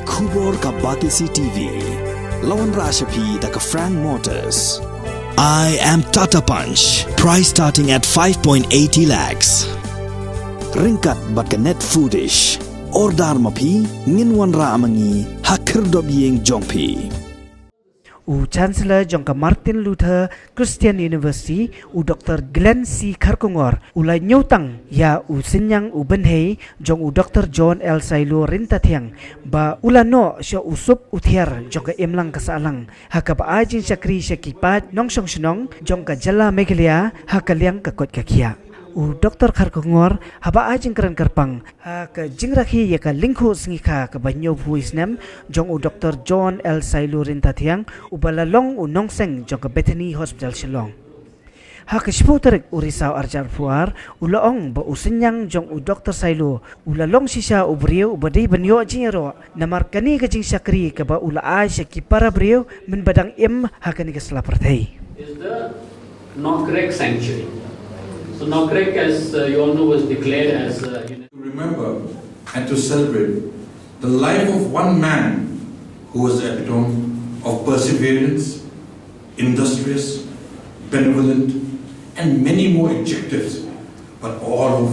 Kubor ka Batisi TV. Lawan Rashapi da ka Frank Motors. I am Tata Punch. Price starting at 5.80 lakhs. Ringkat bat ka net foodish. Ordar mapi nginwan ra amangi hakir dobyeng jongpi. Chancellor Jongka Martin Luther Christian University Dr. Glenn C. Kharkongor Ñiewtang ya Synñiang Benhei jong Dr. John L. Sailo Ryntathiang ba no sya usup uthiar jongka imlang kasalang haka ba ajin syakri syakipat nong syong shnong jongka jala Meghalaya haka liang kakot kakia. Dr. Kharkongor haba ajing keren kerpang ke jingrakhi ya ka lingkhu sngikha ka banyo puisnem jong Dr. John L. Sailo Ryntathiang balalong nongseng jong ka Bethany Hospital Shillong. Ke shiputerik urisaw arjar puar ulaong ba Synñiang jong Dr. Sailo ulalong sisya ubriyo badai banyo jingero namarkani ka jing syakri ka ba ulaay syaki para briyo min badang hakani ka slapartay. Is the Nokrek sanctuary. So Nokrek, as you all know, was declared as to remember and to celebrate the life of one man who was the epitome of perseverance, industrious, benevolent, and many more adjectives, but overall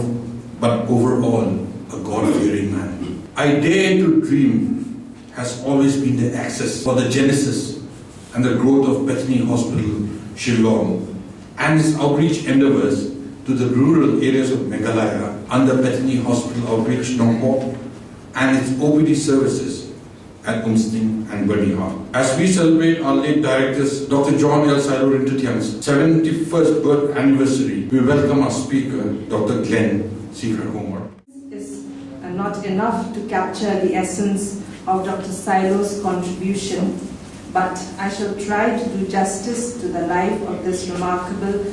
a God-fearing man. I dare to dream has always been the axis for the genesis and the growth of Bethany Hospital, Shillong, and its outreach endeavors to the rural areas of Meghalaya under Bethany Hospital Outreach Nongpok and its OPD services at Umsting and Bernihar. As we celebrate our late directors, Dr. John L. Sailo Ryntathiang's 71st birth anniversary, we welcome our speaker, Dr. Glenn C. Kharkongor. Is not enough to capture the essence of Dr. Sailo's contribution, but I shall try to do justice to the life of this remarkable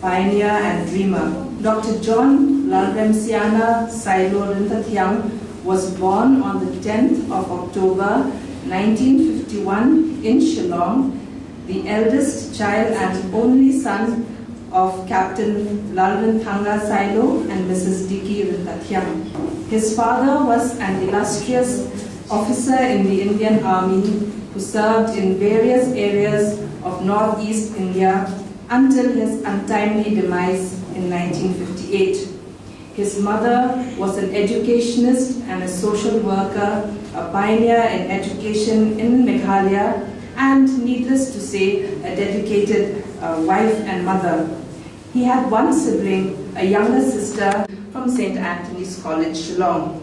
pioneer and dreamer. Dr. John Lalremsiana Sailo Ryntathiang was born on the 10th of October 1951 in Shillong, the eldest child and only son of Captain Lalryntathiang Sailo and Mrs. Diki Ryntathiang. His father was an illustrious officer in the Indian Army who served in various areas of northeast India until his untimely demise in 1958. His mother was an educationist and a social worker, a pioneer in education in Meghalaya, and needless to say, a dedicated wife and mother. He had one sibling, a younger sister from St. Anthony's College, Shillong.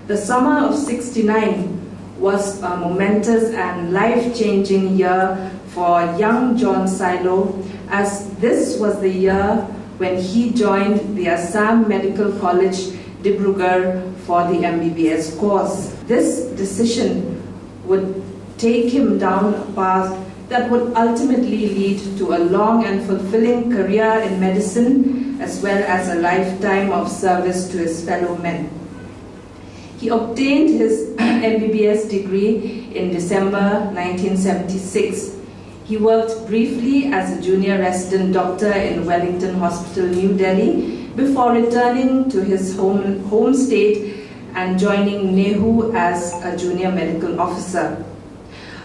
The summer of '69 was a momentous and life-changing year for young John Sailo, as this was the year when he joined the Assam Medical College, Dibrugarh, for the MBBS course. This decision would take him down a path that would ultimately lead to a long and fulfilling career in medicine, as well as a lifetime of service to his fellow men. He obtained his MBBS degree in December 1976. He worked briefly as a junior resident doctor in Wellington Hospital, New Delhi, before returning to his home state and joining NEHU as a junior medical officer.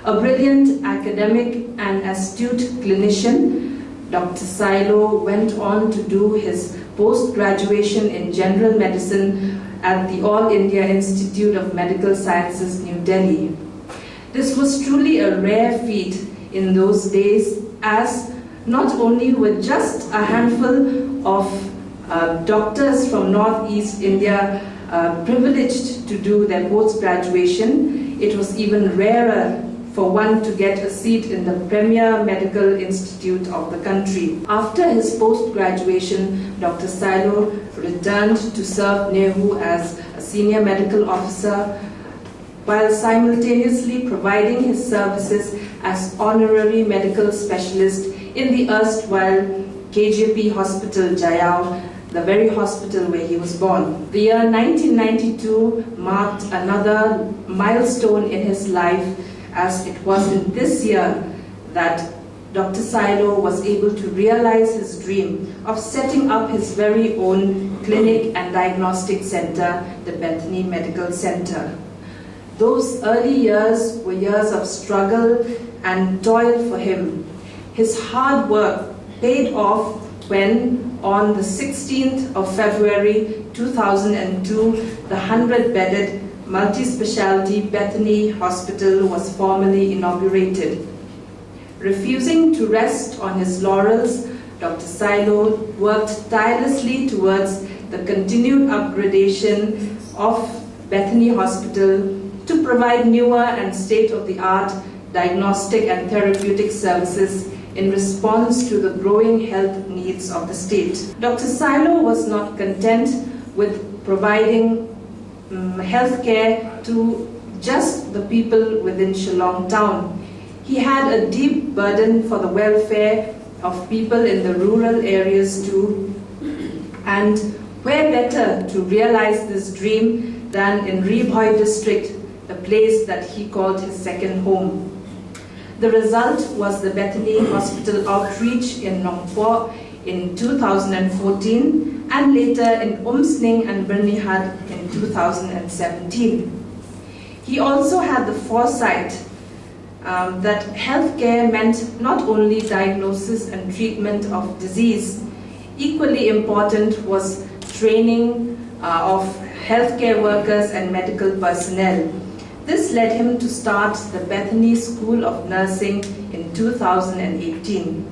A brilliant academic and astute clinician, Dr. Sailo went on to do his post-graduation in general medicine at the All India Institute of Medical Sciences, New Delhi. This was truly a rare feat in those days, as not only were just a handful of doctors from Northeast India privileged to do their post-graduation, it was even rarer for one to get a seat in the premier medical institute of the country. After his post-graduation, Dr. Sailo returned to serve NEHU as a senior medical officer, while simultaneously providing his services as honorary medical specialist in the erstwhile KJP Hospital, Jayao, the very hospital where he was born. The year 1992 marked another milestone in his life, as it was in this year that Dr. Sailo was able to realize his dream of setting up his very own clinic and diagnostic center, the Bethany Medical Center. Those early years were years of struggle and toil for him. His hard work paid off when, on the 16th of February 2002, the 100-bedded multi-specialty Bethany Hospital was formally inaugurated. Refusing to rest on his laurels, Dr. Sailo worked tirelessly towards the continued upgradation of Bethany Hospital to provide newer and state-of-the-art diagnostic and therapeutic services in response to the growing health needs of the state. Dr. Sailo was not content with providing health care to just the people within Shillong town. He had a deep burden for the welfare of people in the rural areas too, and where better to realize this dream than in Ribhoi district, the place that he called his second home. The result was the Bethany Hospital outreach in Nong Po in 2014 and later in Umsning and Bernihad in 2017. He also had the foresight that healthcare meant not only diagnosis and treatment of disease. Equally important was training of healthcare workers and medical personnel. This led him to start the Bethany School of Nursing in 2018.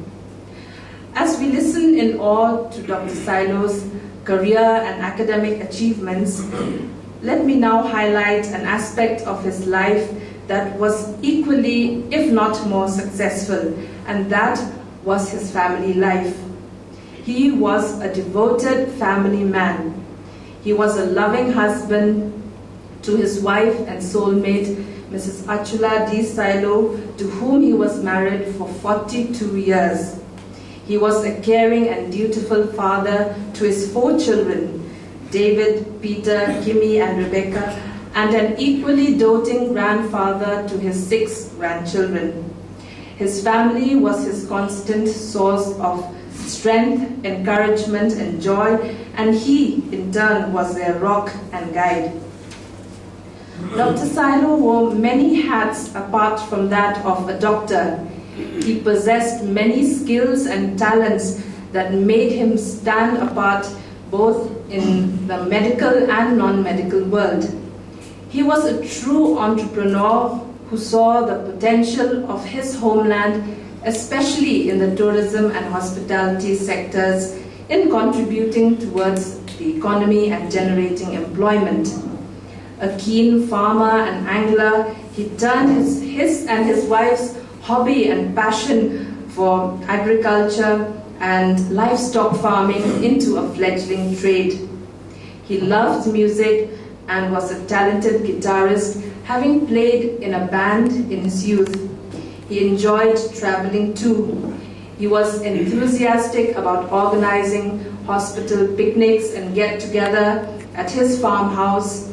As we listen in awe to Dr. Sailo's career and academic achievements, let me now highlight an aspect of his life that was equally, if not more successful, and that was his family life. He was a devoted family man. He was a loving husband to his wife and soulmate, Mrs. Achula D. Sailo, to whom he was married for 42 years. He was a caring and dutiful father to his 4 children, David, Peter, Kimmy, and Rebecca, and an equally doting grandfather to his 6 grandchildren. His family was his constant source of strength, encouragement, and joy, and he, in turn, was their rock and guide. Dr. Sailo wore many hats apart from that of a doctor. He possessed many skills and talents that made him stand apart both in the medical and non-medical world. He was a true entrepreneur who saw the potential of his homeland, especially in the tourism and hospitality sectors, in contributing towards the economy and generating employment. A keen farmer and angler, he turned his and his wife's hobby and passion for agriculture and livestock farming into a fledgling trade. He loved music and was a talented guitarist, having played in a band in his youth. He enjoyed traveling too. He was enthusiastic about organizing hospital picnics and get-together at his farmhouse,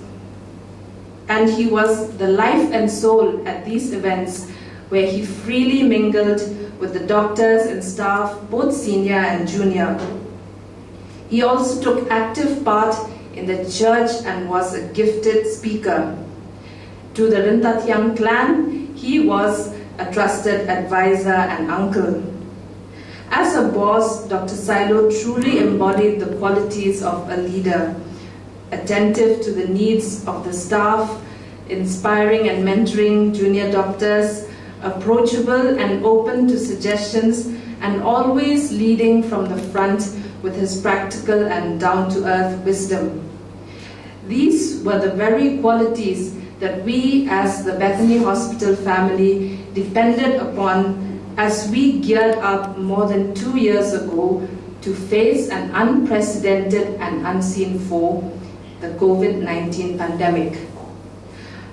and he was the life and soul at these events, where he freely mingled with the doctors and staff, both senior and junior. He also took active part in the church and was a gifted speaker. To the Ryntathiang clan, he was a trusted advisor and uncle. As a boss, Dr. Sailo truly embodied the qualities of a leader, attentive to the needs of the staff, inspiring and mentoring junior doctors, approachable and open to suggestions, and always leading from the front with his practical and down-to-earth wisdom. These were the very qualities that we as the Bethany Hospital family depended upon as we geared up more than 2 years ago to face an unprecedented and unseen foe, the COVID-19 pandemic.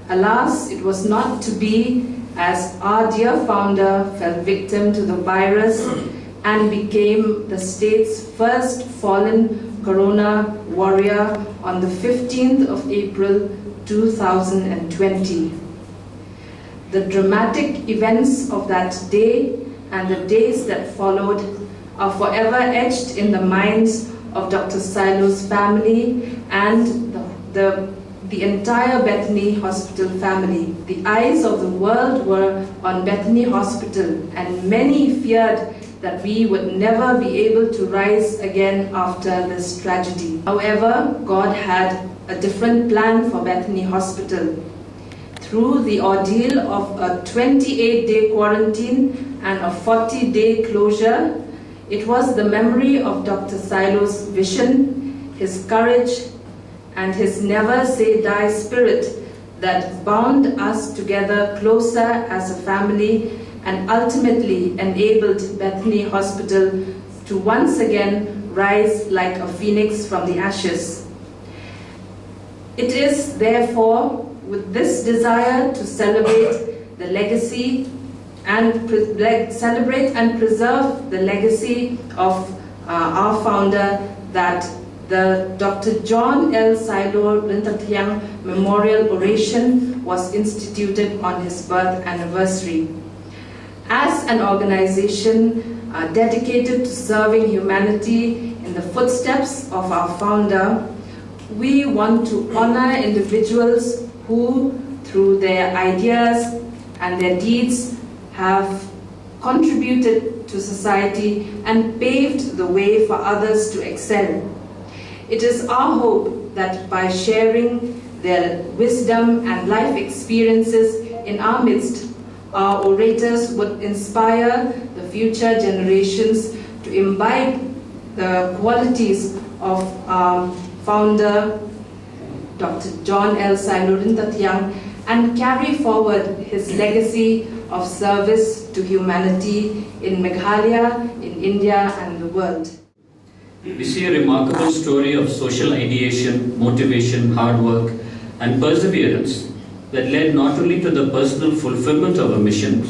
Alas, it was not to be, as our dear founder fell victim to the virus and became the state's first fallen corona warrior on the 15th of April 2020. The dramatic events of that day and the days that followed are forever etched in the minds of Dr. Sailo's family and the the entire Bethany Hospital family. The eyes of the world were on Bethany Hospital, and many feared that we would never be able to rise again after this tragedy. However, God had a different plan for Bethany Hospital. Through the ordeal of a 28-day quarantine and a 40-day closure, it was the memory of Dr. Sailo's vision, his courage, and his never-say-die spirit that bound us together closer as a family and ultimately enabled Bethany Hospital to once again rise like a phoenix from the ashes. It is therefore with this desire to celebrate the legacy and celebrate and preserve the legacy of our founder that the Dr. John L. Sailo Ryntathiang Memorial Oration was instituted on his birth anniversary. As an organization dedicated to serving humanity in the footsteps of our founder, we want to honor individuals who, through their ideas and their deeds, have contributed to society and paved the way for others to excel. It is our hope that by sharing their wisdom and life experiences in our midst, our orators would inspire the future generations to imbibe the qualities of our founder, Dr. John L. Sailo Ryntathiang, and carry forward his legacy of service to humanity in Meghalaya, in India, and the world. We see a remarkable story of social ideation, motivation, hard work, and perseverance that led not only to the personal fulfillment of a mission,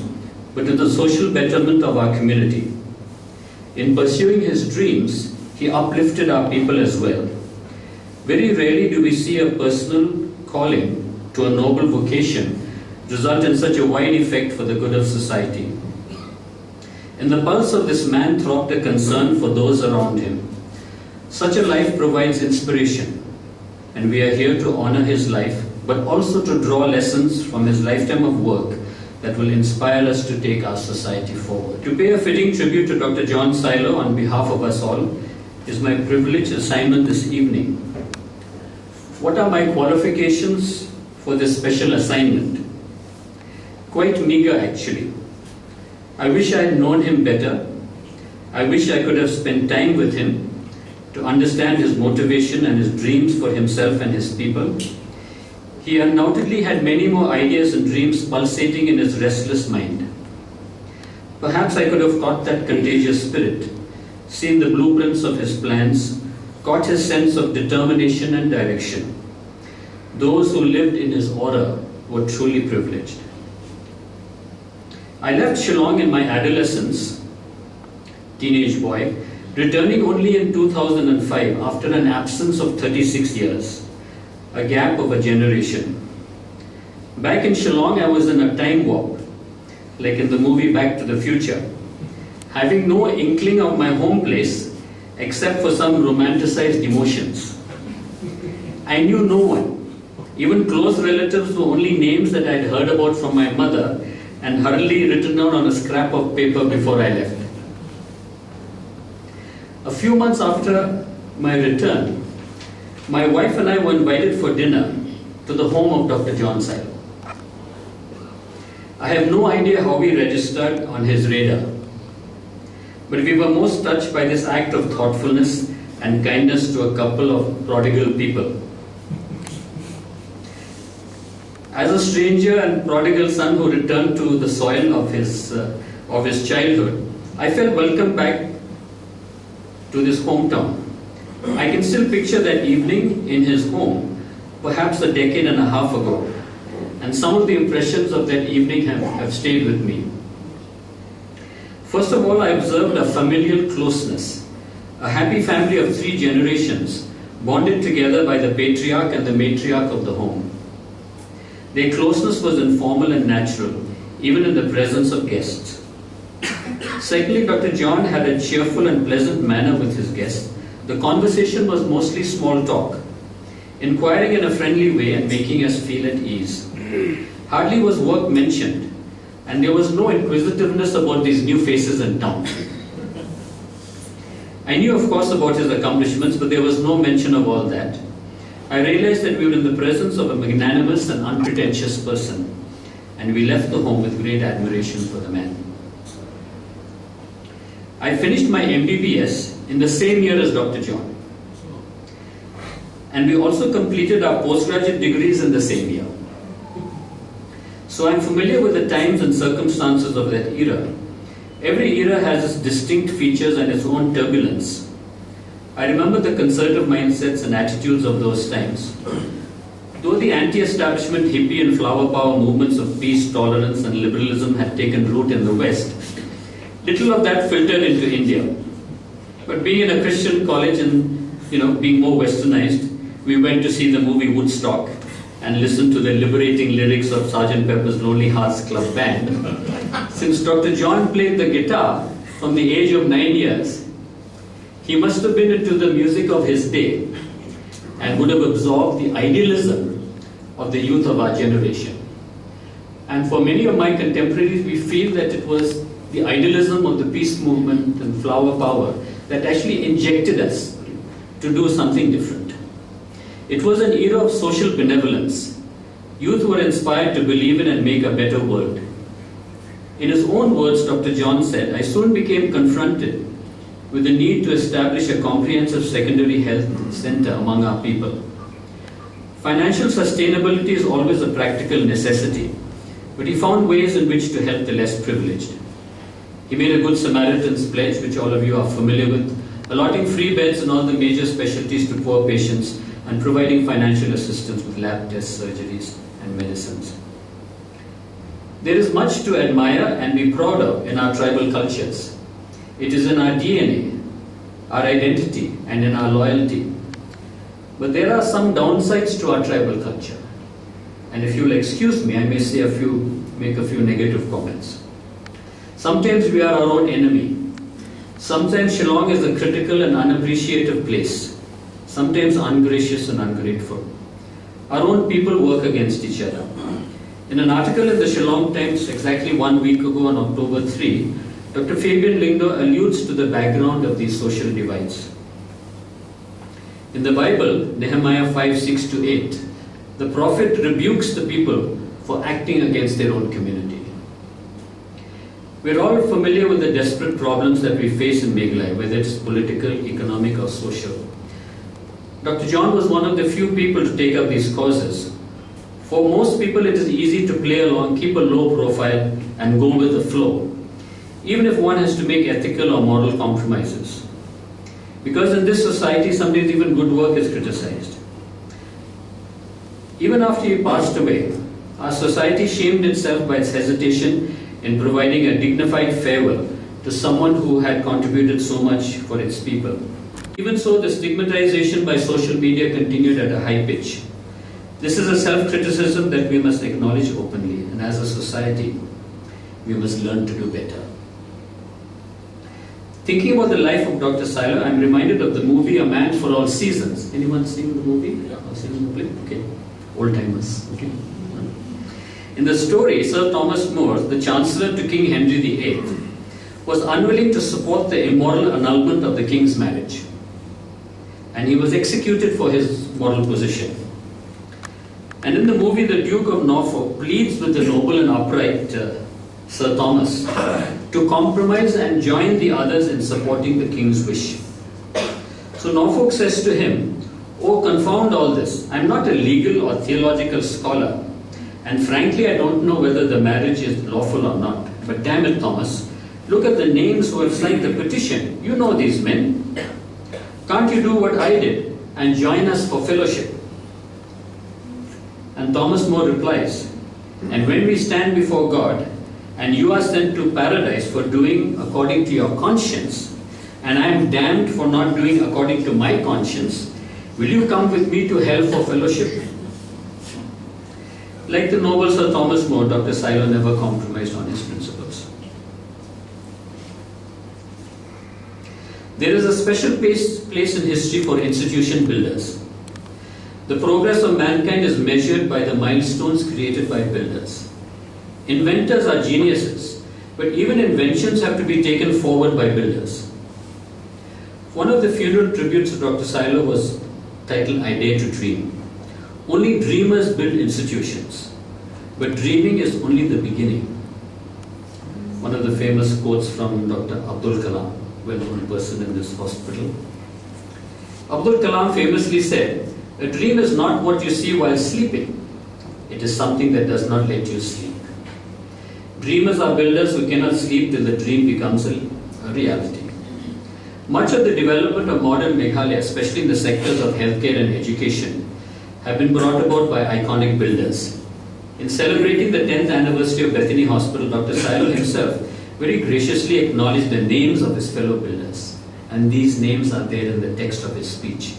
but to the social betterment of our community. In pursuing his dreams, he uplifted our people as well. Very rarely do we see a personal calling to a noble vocation result in such a wide effect for the good of society. In the pulse of this man throbbed a concern for those around him. Such a life provides inspiration, and we are here to honor his life, but also to draw lessons from his lifetime of work that will inspire us to take our society forward. To pay a fitting tribute to Dr. John Sailo on behalf of us all is my privileged assignment this evening. What are my qualifications for this special assignment? Quite meager, actually. I wish I had known him better. I wish I could have spent time with him to understand his motivation and his dreams for himself and his people. He undoubtedly had many more ideas and dreams pulsating in his restless mind. Perhaps I could have caught that contagious spirit, seen the blueprints of his plans, caught his sense of determination and direction. Those who lived in his aura were truly privileged. I left Shillong in my adolescence, teenage boy, returning only in 2005 after an absence of 36 years, a gap of a generation. Back in Shillong, I was in a time warp, like in the movie Back to the Future, having no inkling of my home place except for some romanticized emotions. I knew no one. Even close relatives were only names that I had heard about from my mother and hurriedly written down on a scrap of paper before I left. A few months after my return, my wife and I were invited for dinner to the home of Dr. John Sailo. I have no idea how we registered on his radar, but we were most touched by this act of thoughtfulness and kindness to a couple of prodigal people. As a stranger and prodigal son who returned to the soil of his childhood, I felt welcome back to this hometown. I can still picture that evening in his home, perhaps a decade and a half ago, and some of the impressions of that evening have stayed with me. First of all, I observed a familial closeness, a happy family of 3 generations, bonded together by the patriarch and the matriarch of the home. Their closeness was informal and natural, even in the presence of guests. Secondly, Dr. John had a cheerful and pleasant manner with his guests. The conversation was mostly small talk. inquiring in a friendly way and making us feel at ease. Hardly was work mentioned, and there was no inquisitiveness about these new faces in town. I knew, of course, about his accomplishments, but there was no mention of all that. I realized that we were in the presence of a magnanimous and unpretentious person, and we left the home with great admiration for the man. I finished my MBBS in the same year as Dr. John, and we also completed our postgraduate degrees in the same year. So I'm familiar with the times and circumstances of that era. Every era has its distinct features and its own turbulence. I remember the conservative mindsets and attitudes of those times. Though the anti-establishment hippie and flower power movements of peace, tolerance and liberalism had taken root in the West, little of that filtered into India. But being in a Christian college and being more westernized, we went to see the movie Woodstock and listened to the liberating lyrics of Sgt. Pepper's Lonely Hearts Club Band. Since Dr. John played the guitar from the age of 9 years, he must have been into the music of his day and would have absorbed the idealism of the youth of our generation. And for many of my contemporaries, we feel that it was the idealism of the peace movement and flower power that actually injected us to do something different. It was an era of social benevolence. Youth were inspired to believe in and make a better world. In his own words, Dr. John said, "I soon became confronted with the need to establish a comprehensive secondary health center among our people. Financial sustainability is always a practical necessity, but he found ways in which to help the less privileged. He made a Good Samaritan's pledge, which all of you are familiar with, allotting free beds in all the major specialties to poor patients and providing financial assistance with lab tests, surgeries, and medicines. There is much to admire and be proud of in our tribal cultures. It is in our DNA, our identity, and in our loyalty. But there are some downsides to our tribal culture. And if you'll excuse me, I may make a few negative comments. Sometimes we are our own enemy. Sometimes Shillong is a critical and unappreciative place. Sometimes ungracious and ungrateful. Our own people work against each other. In an article in the Shillong Times exactly 1 week ago on October 3, Dr. Fabian Lingdo alludes to the background of these social divides. In the Bible, Nehemiah 5:6-8, the prophet rebukes the people for acting against their own community. We're all familiar with the desperate problems that we face in Meghalaya, whether it's political, economic, or social. Dr. John was one of the few people to take up these causes. For most people, it is easy to play along, keep a low profile, and go with the flow, even if one has to make ethical or moral compromises. Because in this society, sometimes even good work is criticized. Even after he passed away, our society shamed itself by its hesitation in providing a dignified farewell to someone who had contributed so much for its people. Even so, the stigmatization by social media continued at a high pitch. This is a self-criticism that we must acknowledge openly, and as a society, we must learn to do better. Thinking about the life of Dr. Sailo, I'm reminded of the movie A Man for All Seasons. Anyone seen the movie? Or seen the play? Okay. Old-timers. Okay. In the story, Sir Thomas More, the Chancellor to King Henry VIII, was unwilling to support the immoral annulment of the king's marriage. And he was executed for his moral position. And in the movie, the Duke of Norfolk pleads with the noble and upright Sir Thomas to compromise and join the others in supporting the king's wish. So Norfolk says to him, "Oh, confound all this. I'm not a legal or theological scholar. And frankly, I don't know whether the marriage is lawful or not. But damn it, Thomas, look at the names who have signed the petition. You know these men. Can't you do what I did and join us for fellowship?" And Thomas More replies, "And when we stand before God, and you are sent to paradise for doing according to your conscience, and I am damned for not doing according to my conscience, will you come with me to hell for fellowship?" Like the noble Sir Thomas More, Dr. Sailo never compromised on his principles. There is a special place in history for institution builders. The progress of mankind is measured by the milestones created by builders. Inventors are geniuses, but even inventions have to be taken forward by builders. One of the funeral tributes to Dr. Sailo was titled I Dare to Dream. Only dreamers build institutions, but dreaming is only the beginning. One of the famous quotes from Dr. Abdul Kalam, well-known person in this hospital. Abdul Kalam famously said, "A dream is not what you see while sleeping. It is something that does not let you sleep." Dreamers are builders who cannot sleep till the dream becomes a reality. Much of the development of modern Meghalaya, especially in the sectors of healthcare and education, have been brought about by iconic builders. In celebrating the 10th anniversary of Bethany Hospital, Dr. Sailo himself very graciously acknowledged the names of his fellow builders, and these names are there in the text of his speech.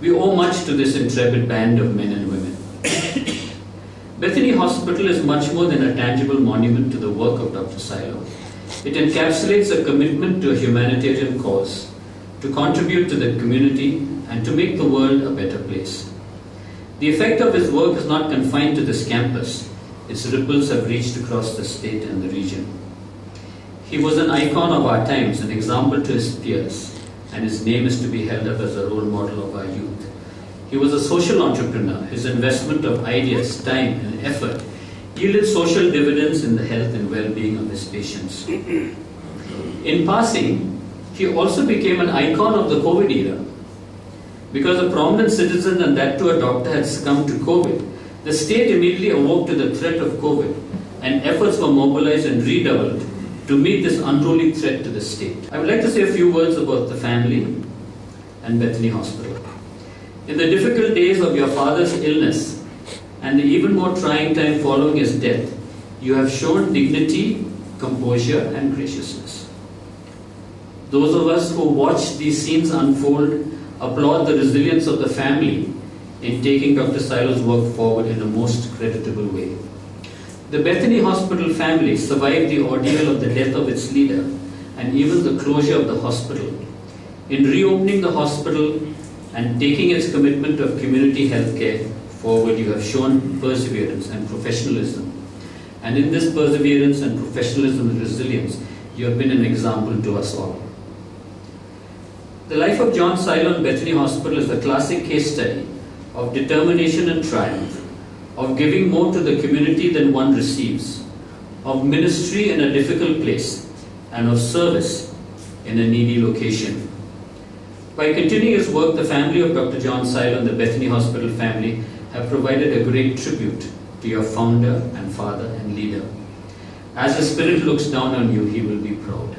We owe much to this intrepid band of men and women. Bethany Hospital is much more than a tangible monument to the work of Dr. Sailo. It encapsulates a commitment to a humanitarian cause, to contribute to the community and to make the world a better place. The effect of his work is not confined to this campus. Its ripples have reached across the state and the region. He was an icon of our times, an example to his peers, and his name is to be held up as a role model of our youth. He was a social entrepreneur. His investment of ideas, time and effort yielded social dividends in the health and well-being of his patients. In passing, he also became an icon of the COVID era. Because a prominent citizen and that too a doctor had succumbed to COVID, the state immediately awoke to the threat of COVID and efforts were mobilized and redoubled to meet this unruly threat to the state. I would like to say a few words about the family and Bethany Hospital. In the difficult days of your father's illness and the even more trying time following his death, you have shown dignity, composure and graciousness. Those of us who watched these scenes unfold applaud the resilience of the family in taking Dr. Sailo's work forward in a most creditable way. The Bethany Hospital family survived the ordeal of the death of its leader and even the closure of the hospital. In reopening the hospital and taking its commitment of community health care forward, you have shown perseverance and professionalism. And in this perseverance and professionalism and resilience, you have been an example to us all. The life of John Sailo in Bethany Hospital is a classic case study of determination and triumph, of giving more to the community than one receives, of ministry in a difficult place, and of service in a needy location. By continuing his work, the family of Dr. John Sailo and the Bethany Hospital family have provided a great tribute to your founder and father and leader. As his spirit looks down on you, he will be proud.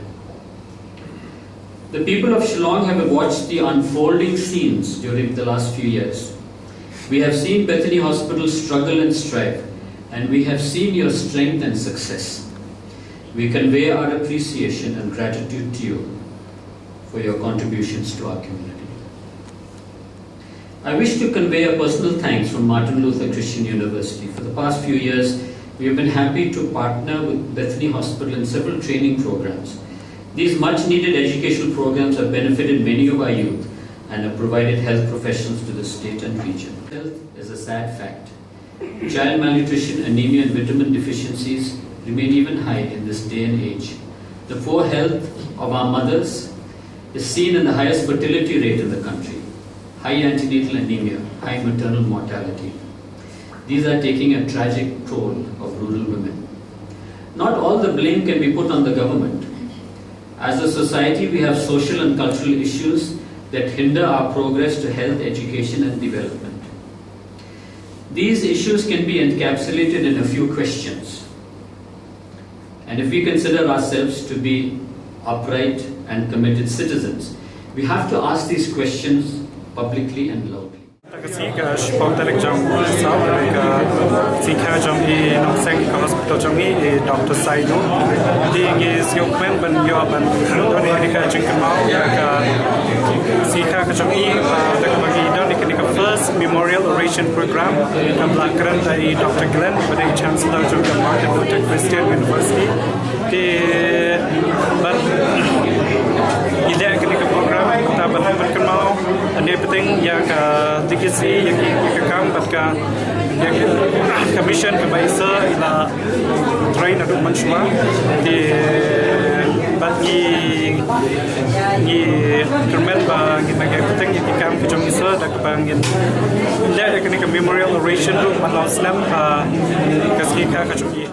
The people of Shillong have watched the unfolding scenes during the last few years. We have seen Bethany Hospital struggle and strive, and we have seen your strength and success. We convey our appreciation and gratitude to you for your contributions to our community. I wish to convey a personal thanks from Martin Luther Christian University. For the past few years, we have been happy to partner with Bethany Hospital in several training programs. These much-needed educational programs have benefited many of our youth and have provided health professionals to the state and region. Health is a sad fact. Child malnutrition, anemia and vitamin deficiencies remain even high in this day and age. The poor health of our mothers is seen in the highest fertility rate in the country, high antenatal anemia, high maternal mortality. These are taking a tragic toll of rural women. Not all the blame can be put on the government. As a society, we have social and cultural issues that hinder our progress to health, education and development. These issues can be encapsulated in a few questions. And if we consider ourselves to be upright and committed citizens, we have to ask these questions publicly and loudly. Hospital Dr. Sailo. First memorial oration program Dr. Glenn, Chancellor of Martin Luther Christian University. But program Ane penting ya ka dikisi yang kekam batka commission ke baisa ila train aduk mansua di bagi ni kermen ba ngin bagai penting yang kekam ke jomisa dak bangin ila kini ke memorial oration tu malau slam ka kasih ka kacuki